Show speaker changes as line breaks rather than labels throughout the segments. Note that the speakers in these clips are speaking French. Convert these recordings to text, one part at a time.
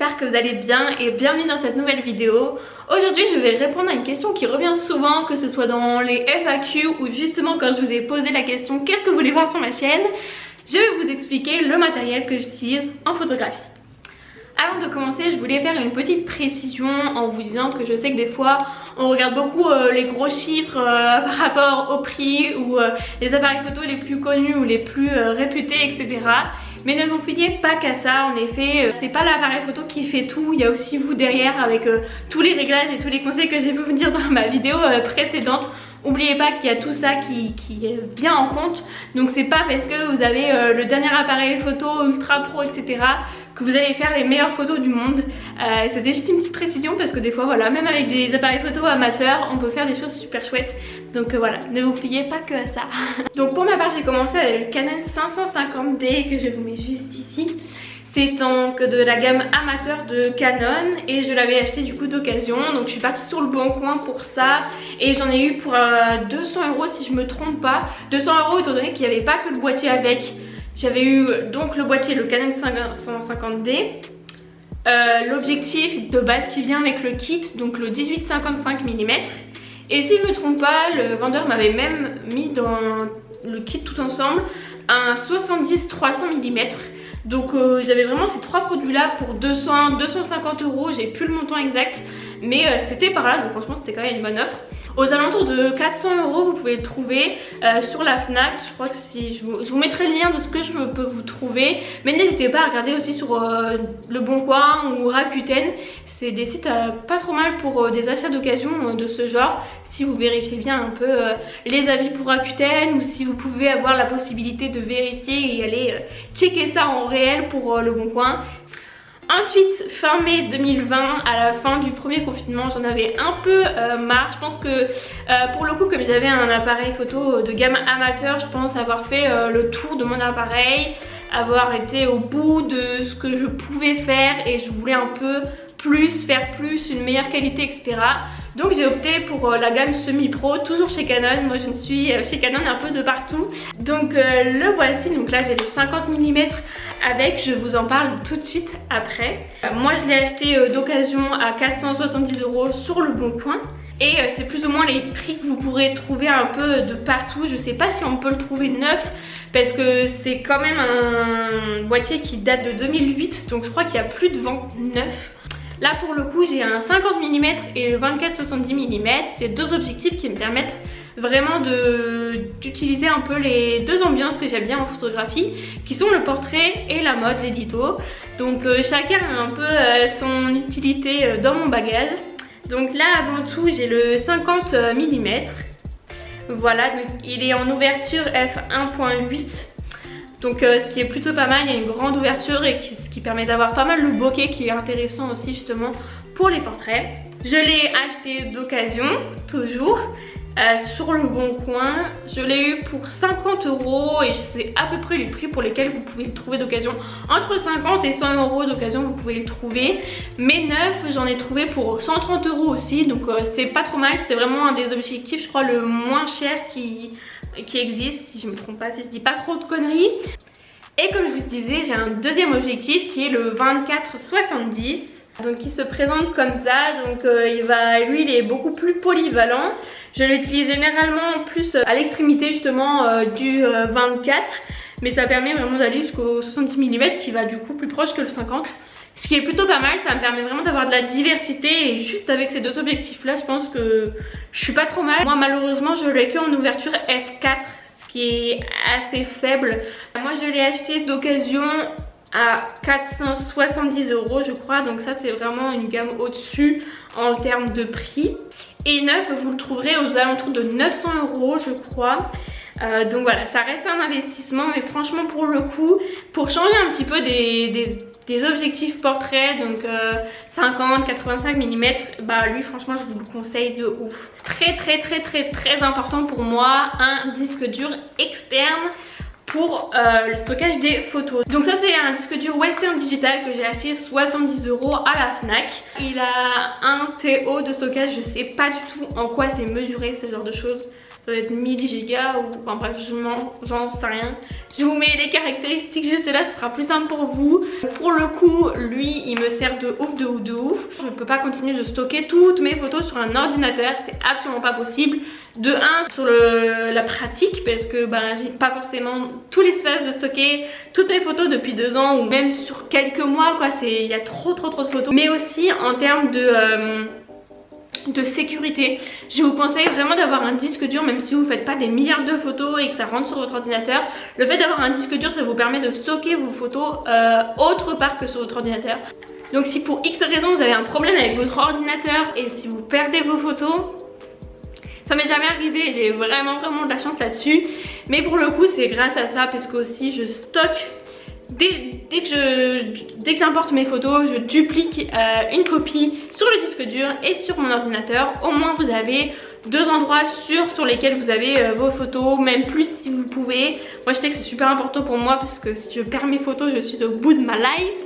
j'espère que vous allez bien et bienvenue dans cette nouvelle vidéo. Aujourd'hui je vais répondre à une question qui revient souvent, que ce soit dans les FAQ ou justement quand je vous ai posé la question qu'est-ce que vous voulez voir sur ma chaîne. Je vais vous expliquer le matériel que j'utilise en photographie. Avant de commencer, je voulais faire une petite précision en vous disant que je sais que des fois on regarde beaucoup les gros chiffres par rapport au prix ou les appareils photo les plus connus ou les plus réputés, etc. Mais ne vous fiez pas qu'à ça, en effet, c'est pas l'appareil photo qui fait tout, il y a aussi vous derrière avec tous les réglages et tous les conseils que j'ai pu vous dire dans ma vidéo précédente. N'oubliez pas qu'il y a tout ça qui vient en compte, donc c'est pas parce que vous avez le dernier appareil photo ultra pro, etc. que vous allez faire les meilleures photos du monde. C'était juste une petite précision parce que des fois voilà, même avec des appareils photo amateurs on peut faire des choses super chouettes, donc voilà, ne vous fiez pas que à ça. Donc pour ma part j'ai commencé avec le Canon 550D que je vous mets juste ici. C'est donc de la gamme amateur de Canon et je l'avais acheté du coup d'occasion, donc je suis partie sur le bon coin pour ça et j'en ai eu pour 200 € si je me trompe pas. 200 € étant donné qu'il n'y avait pas que le boîtier avec. J'avais eu donc le boîtier, le Canon 550D, l'objectif de base qui vient avec le kit, donc le 18-55 mm. Et si je me trompe pas, le vendeur m'avait même mis dans le kit tout ensemble un 70-300 mm. Donc j'avais vraiment ces trois produits là pour 200-250 €, j'ai plus le montant exact, mais c'était par là, donc franchement c'était quand même une bonne offre. Aux alentours de 400 € vous pouvez le trouver sur la Fnac. Je crois que si je vous mettrai le lien de ce que je peux vous trouver, mais n'hésitez pas à regarder aussi sur Le Bon Coin ou Rakuten. C'est des sites pas trop mal pour des achats d'occasion de ce genre, si vous vérifiez bien un peu les avis pour Rakuten, ou si vous pouvez avoir la possibilité de vérifier et aller checker ça en réel pour Le Bon Coin. Ensuite, fin mai 2020, à la fin du premier confinement, j'en avais un peu marre. Je pense que pour le coup, comme j'avais un appareil photo de gamme amateur, je pense avoir fait le tour de mon appareil, avoir été au bout de ce que je pouvais faire et je voulais un peu plus, faire plus, une meilleure qualité, etc. Donc j'ai opté pour la gamme semi-pro, toujours chez Canon. Moi je ne suis chez Canon un peu de partout. Donc le voici, donc là j'ai le 50 mm avec, je vous en parle tout de suite après. Moi je l'ai acheté d'occasion à 470 € sur Le Bon Coin. Et c'est plus ou moins les prix que vous pourrez trouver un peu de partout. Je sais pas si on peut le trouver neuf, parce que c'est quand même un boîtier qui date de 2008, donc je crois qu'il y a plus de vente neuf. Là pour le coup j'ai un 50 mm et le 24-70 mm, c'est deux objectifs qui me permettent vraiment d'utiliser un peu les deux ambiances que j'aime bien en photographie, qui sont le portrait et la mode, l'édito. Donc chacun a un peu son utilité dans mon bagage. Donc là avant tout j'ai le 50 mm, voilà, donc il est en ouverture f1.8. Donc ce qui est plutôt pas mal, il y a une grande ouverture et ce qui permet d'avoir pas mal le bokeh, qui est intéressant aussi justement pour les portraits. Je l'ai acheté d'occasion, toujours, sur Le Bon Coin. Je l'ai eu pour 50 € et c'est à peu près les prix pour lesquels vous pouvez le trouver d'occasion. Entre 50 et 100 € d'occasion vous pouvez le trouver. Mais neuf, j'en ai trouvé pour 130 € aussi, donc c'est pas trop mal. C'est vraiment un des objectifs, je crois, le moins cher qui existe, si je me trompe pas, si je dis pas trop de conneries. Et comme je vous disais, j'ai un deuxième objectif qui est le 24-70, donc il se présente comme ça. Donc lui il est beaucoup plus polyvalent. Je l'utilise généralement plus à l'extrémité justement du 24, mais ça permet vraiment d'aller jusqu'au 70 mm qui va du coup plus proche que le 50. Ce qui est plutôt pas mal, ça me permet vraiment d'avoir de la diversité, et juste avec ces deux objectifs là je pense que je suis pas trop mal. Moi malheureusement je l'ai que en ouverture f4, ce qui est assez faible. Moi je l'ai acheté d'occasion à 470 € je crois, donc ça c'est vraiment une gamme au-dessus en termes de prix. Et neuf vous le trouverez aux alentours de 900 € je crois. Donc voilà, ça reste un investissement, mais franchement pour le coup, pour changer un petit peu des objectifs portraits, donc 50-85 mm, bah lui franchement je vous le conseille de ouf. Très important pour moi, un disque dur externe pour le stockage des photos. Donc ça c'est un disque dur Western Digital que j'ai acheté 70 € à la Fnac. Il a un TO de stockage, je sais pas du tout en quoi c'est mesuré ce genre de choses. Ça doit être 1000 gigas ou enfin bref, j'en sais rien. Je vous mets les caractéristiques juste là, ce sera plus simple pour vous. Pour le coup, lui, il me sert de ouf, de ouf, de ouf. Je ne peux pas continuer de stocker toutes mes photos sur un ordinateur, c'est absolument pas possible. De 1 sur la pratique, parce que j'ai pas forcément tout l'espace de stocker toutes mes photos depuis 2 ans ou même sur quelques mois quoi. Il y a trop de photos. Mais aussi en termes de sécurité, je vous conseille vraiment d'avoir un disque dur, même si vous ne faites pas des milliards de photos et que ça rentre sur votre ordinateur. Le fait d'avoir un disque dur, ça vous permet de stocker vos photos autre part que sur votre ordinateur. Donc si pour X raison vous avez un problème avec votre ordinateur et si vous perdez vos photos, ça m'est jamais arrivé, j'ai vraiment de la chance là-dessus. Mais pour le coup c'est grâce à ça, parce que aussi je stocke. Dès que j'importe mes photos, je duplique une copie sur le disque dur et sur mon ordinateur. Au moins vous avez 2 endroits sûrs sur lesquels vous avez vos photos, même plus si vous pouvez. Moi je sais que c'est super important pour moi parce que si je perds mes photos, je suis au bout de ma life.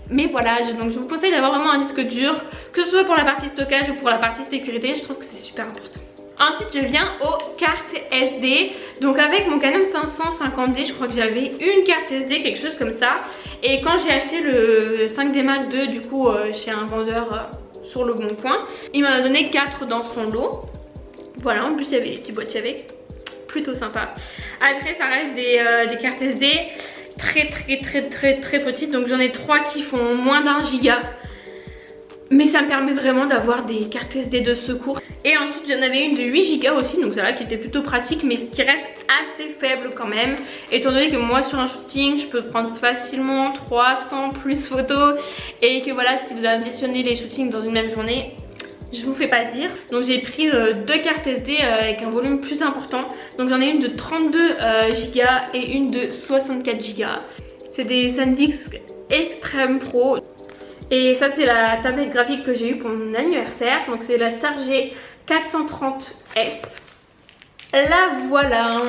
Mais voilà, donc je vous conseille d'avoir vraiment un disque dur, que ce soit pour la partie stockage ou pour la partie sécurité, je trouve que c'est super important. Ensuite je viens aux cartes SD. Donc avec mon Canon 550D, je crois que j'avais une carte SD, quelque chose comme ça. Et quand j'ai acheté le 5D Mark II du coup chez un vendeur sur le Bon Coin, il m'en a donné 4 dans son lot. Voilà, en plus il y avait des petits boîtiers avec, plutôt sympa. Après ça reste des cartes SD très petites. Donc j'en ai 3 qui font moins d'1 giga. Mais ça me permet vraiment d'avoir des cartes SD de secours. Et ensuite j'en avais une de 8 Go aussi, donc celle-là qui était plutôt pratique, mais qui reste assez faible quand même. Étant donné que moi sur un shooting je peux prendre facilement 300 plus photos. Et que voilà, si vous additionnez les shootings dans une même journée, je vous fais pas dire. Donc j'ai pris 2 cartes SD avec un volume plus important. Donc j'en ai une de 32 Go et une de 64 Go. C'est des SanDisk Extreme Pro. Et ça c'est la tablette graphique que j'ai eue pour mon anniversaire. Donc c'est la Stargé 430S. La voilà.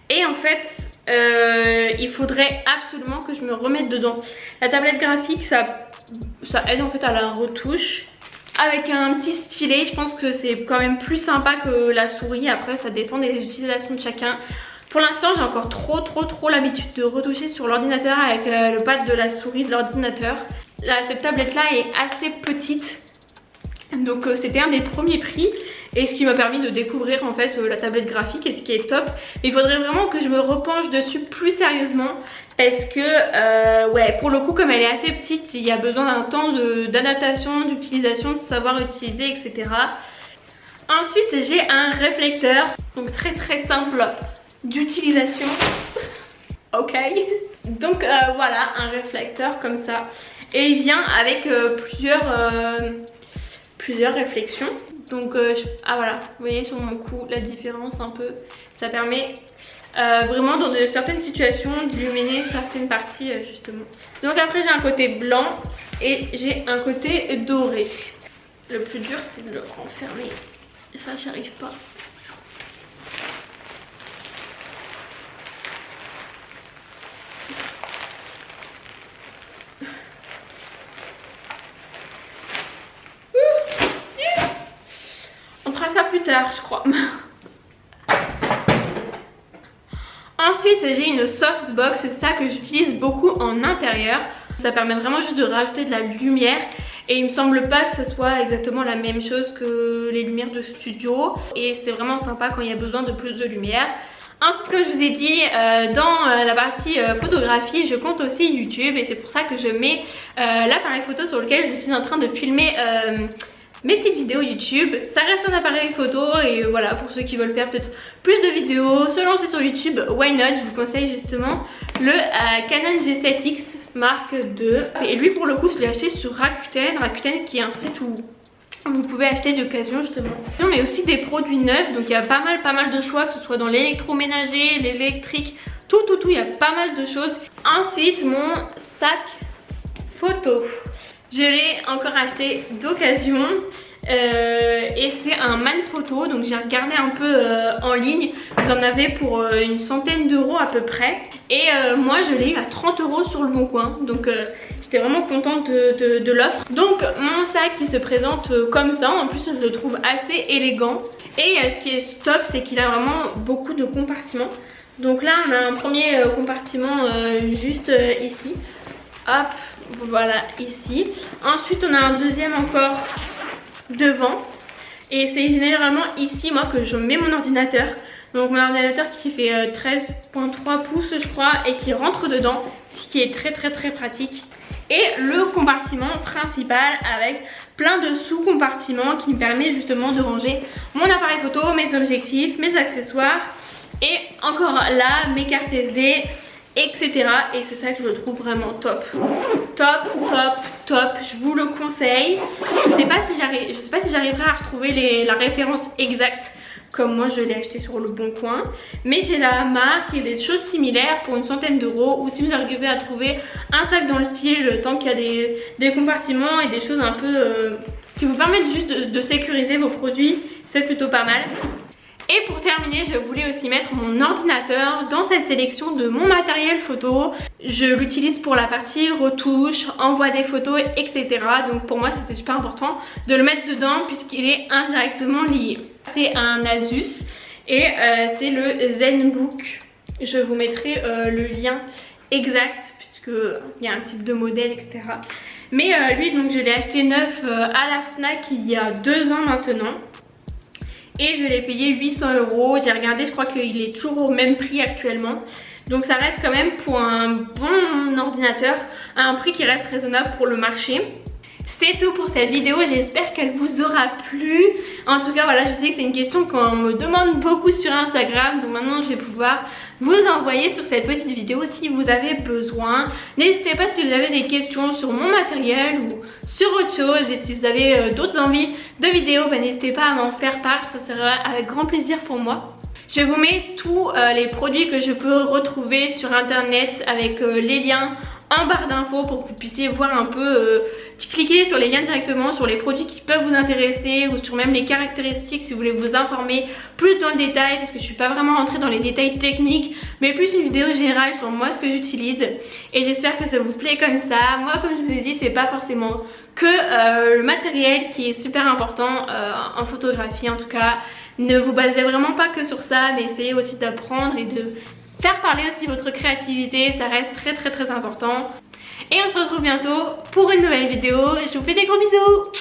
Et en fait il faudrait absolument que je me remette dedans. La tablette graphique ça aide en fait à la retouche. Avec un petit stylet, je pense que c'est quand même plus sympa que la souris. Après ça dépend des utilisations de chacun. Pour l'instant j'ai encore trop l'habitude de retoucher sur l'ordinateur avec le pad de la souris de l'ordinateur. Cette tablette là est assez petite, donc c'était un des premiers prix et ce qui m'a permis de découvrir en fait la tablette graphique, et ce qui est top. Mais il faudrait vraiment que je me repenche dessus plus sérieusement, parce que ouais, pour le coup comme elle est assez petite, il y a besoin d'un temps d'adaptation, d'utilisation, de savoir utiliser, etc. Ensuite j'ai un réflecteur, donc très simple d'utilisation. Ok, donc voilà, un réflecteur comme ça. Et il vient avec plusieurs réflexions. Donc ah voilà, vous voyez sur mon cou la différence un peu. Ça permet vraiment dans certaines situations d'illuminer certaines parties justement. Donc après j'ai un côté blanc et j'ai un côté doré. Le plus dur c'est de le renfermer. Et ça j'y arrive pas. On fera ça plus tard je crois. Ensuite j'ai une softbox, c'est ça que j'utilise beaucoup en intérieur. Ça permet vraiment juste de rajouter de la lumière. Et il me semble pas que ce soit exactement la même chose que les lumières de studio. Et c'est vraiment sympa quand il y a besoin de plus de lumière. Ensuite, comme je vous ai dit, dans la partie photographie, je compte aussi YouTube. Et c'est pour ça que je mets l'appareil photo sur lequel je suis en train de filmer mes petites vidéos YouTube. Ça reste un appareil photo et voilà, pour ceux qui veulent faire peut-être plus de vidéos, se lancer sur YouTube, why not. Je vous conseille justement le Canon G7X Mark II. Et lui pour le coup je l'ai acheté sur Rakuten qui est un site où vous pouvez acheter d'occasion justement. Mais aussi des produits neufs, donc il y a pas mal de choix, que ce soit dans l'électroménager, l'électrique, tout, il y a pas mal de choses. Ensuite mon sac photo. Je l'ai encore acheté d'occasion. et c'est un Manfrotto. Donc j'ai regardé un peu en ligne, vous en avez pour une centaine d'euros à peu près, et moi je l'ai eu à 30 euros sur le Bon Coin, donc j'étais vraiment contente de l'offre. Donc mon sac il se présente comme ça, en plus je le trouve assez élégant, et ce qui est top c'est qu'il a vraiment beaucoup de compartiments. Donc là on a un premier compartiment juste ici, hop, voilà ici. Ensuite on a un deuxième encore devant, et c'est généralement ici moi que je mets mon ordinateur. Donc mon ordinateur qui fait 13,3 pouces je crois, et qui rentre dedans, ce qui est très pratique. Et le compartiment principal avec plein de sous-compartiments qui me permet justement de ranger mon appareil photo, mes objectifs, mes accessoires, et encore là mes cartes SD, etc. Et c'est ça que je trouve vraiment top. Top, je vous le conseille. Je sais pas si j'arriverai à retrouver la référence exacte comme moi je l'ai acheté sur le Bon Coin, mais j'ai la marque et des choses similaires pour une centaine d'euros. Ou si vous arrivez à trouver un sac dans le style, tant qu'il y a des compartiments et des choses un peu qui vous permettent juste de sécuriser vos produits, c'est plutôt pas mal. Et pour terminer, je voulais aussi mettre mon ordinateur dans cette sélection de mon matériel photo. Je l'utilise pour la partie retouche, envoi des photos, etc. Donc pour moi c'était super important de le mettre dedans puisqu'il est indirectement lié. C'est un Asus et c'est le ZenBook. Je vous mettrai le lien exact puisqu'il y a un type de modèle, etc. Mais lui donc je l'ai acheté neuf à la Fnac il y a 2 ans maintenant. Et je l'ai payé 800 euros. J'ai regardé, je crois qu'il est toujours au même prix actuellement. Donc ça reste quand même pour un bon ordinateur à un prix qui reste raisonnable pour le marché. C'est tout pour cette vidéo, j'espère qu'elle vous aura plu. En tout cas voilà, je sais que c'est une question qu'on me demande beaucoup sur Instagram, donc maintenant je vais pouvoir vous envoyer sur cette petite vidéo si vous avez besoin. N'hésitez pas si vous avez des questions sur mon matériel ou sur autre chose, et si vous avez d'autres envies de vidéos, n'hésitez pas à m'en faire part, ça sera avec grand plaisir pour moi. Je vous mets tous les produits que je peux retrouver sur internet avec les liens en barre d'infos pour que vous puissiez voir un peu, cliquer sur les liens directement sur les produits qui peuvent vous intéresser, ou sur même les caractéristiques si vous voulez vous informer plus dans le détail, parce que je suis pas vraiment rentrée dans les détails techniques, mais plus une vidéo générale sur moi, ce que j'utilise. Et j'espère que ça vous plaît comme ça. Moi comme je vous ai dit, c'est pas forcément que le matériel qui est super important en photographie. En tout cas, ne vous basez vraiment pas que sur ça, mais essayez aussi d'apprendre et de faire parler aussi votre créativité, ça reste très important. Et on se retrouve bientôt pour une nouvelle vidéo. Je vous fais des gros bisous.